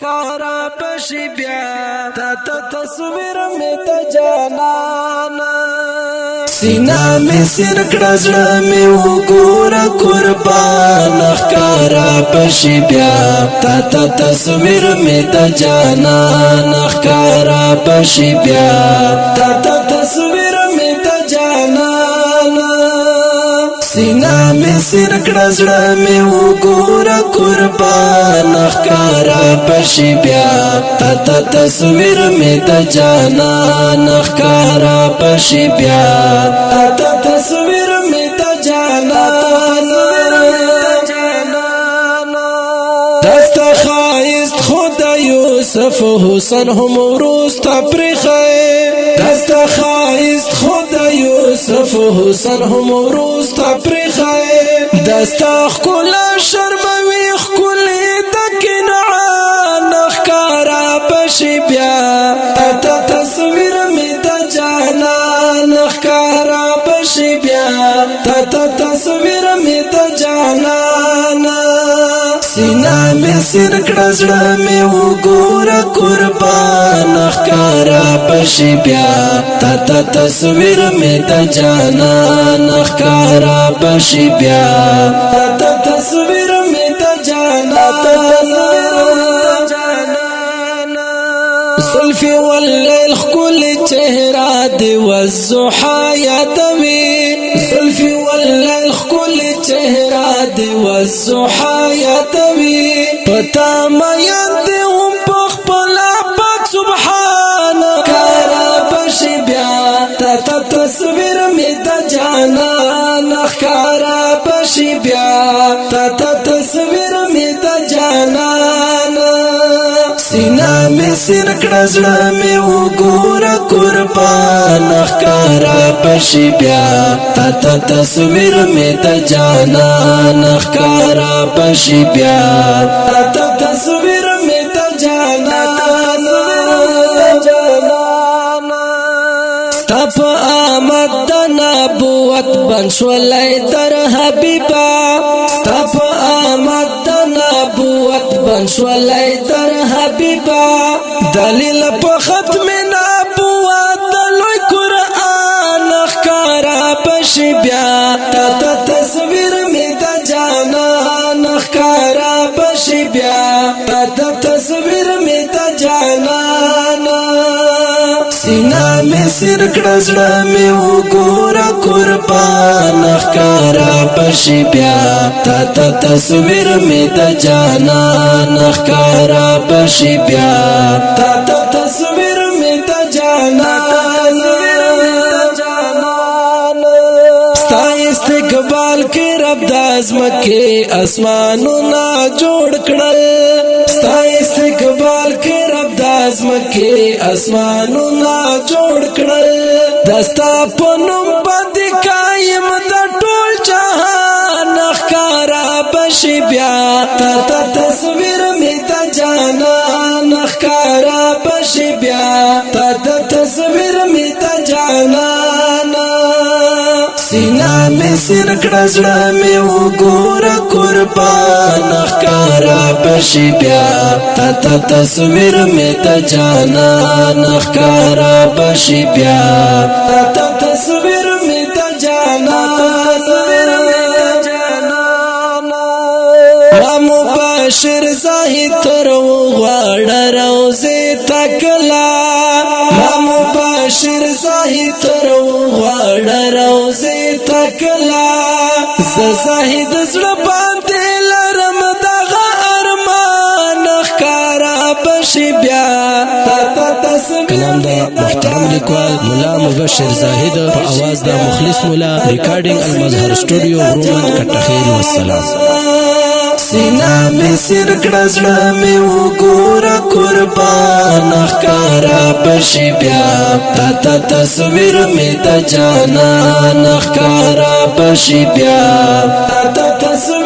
ښکارا پشي بیا تا تصویر مې د جانانا سینا مې سر کړه زړه مې وګوره قربان ښکارا پشي بیا تا تصویر مې د جانانا ښکارا پشي بیا تا تصویر مې د جانانا سینا مې سر کړه زړه مې وګوره قربان ښکارا پشي بیا تا تصویر مې د جانان ښکارا پشي بیا تا تصویر مې د جانان دستا خایست خدا یوسف حسن هم روستا پرخه دستا خایست خدا یوسف حسن هم روستا پرخه دستا خکولا شرموی خکولی دکنعان ښکارا پشي بیا تا تصویر مې د جانان ښکارا پشي بیا تا تصویر مې د جانان سینا مې سر کړه زړه مې وګوره قربان ښکارا پشي بیا تا تصویر مې د جانان ښکارا پشي بیا تا تصویر مې د جانان زلفی واللیل خکل چهرہ دی والزحا یادوی زلفی واللیل خکل چهرہ دی والزحا یادوی پتا میان دی هم پخپلا پاک سبحان کارا پشي بیا تا تصویر می د جانان ښکارا پشي بیا تا تصویر می د جانان سینا مې سر کړه زړه مې وګوره قربان ښکارا پشي بیا تا تصویر مې د جانان ښکارا پشي بیا تا تصویر مې د جانان ستا په آمد د نبوت بن شولی در حبیبا ستا په آمد د نبوت بن شولی در حبیبا دلیل په ختم نبوت د لوی قرآن ښکارا پشي بیا تا تصویر مې د جانان ښکارا پشي بیا تا تصویر مې د جانان سینا مې سر کړه زړه مې وګوره قربان ښکارا پشي بیا تا تصویر مې د جانان ښکارا پشي بیا تا تصویر مې د جانان ستا استقبال کې رب د ازمکه اسمانونه جوړ کړل ستا استقبال کې رب د ازمکه اسمانونه جوړ کړل دستا په نوم باندې قائم د ټول جهان ښکارا پشي بیا تا تصویر مې د جانان ښکارا پشي بیا تا تصویر مې د جانان سینا مې سر کړه زړه مې وګوره قربان ښکارا پشي بیا تا تصویر مې د جانان ښکارا پشي بیا تا تصویر مې د جانان مباشر زاهد تر وغواړه روزه تکلا مباشر زاهد تر وغواړه روزه تکلا زاهد زړه باندې لرم دغه ارمان ښکارا پشي بیا کلام دا محترم لیکوال مولا مبشر زاهد په आवाज دا مخلص مولا ریکارډینګ المظهر سټوډیو رومن کټخیل والسلام سینا مې سر کړه زړه مې وګوره قربان ښکارا پشي بیا تا تصویر مې د جانان ښکارا پشي بیا تا تصویر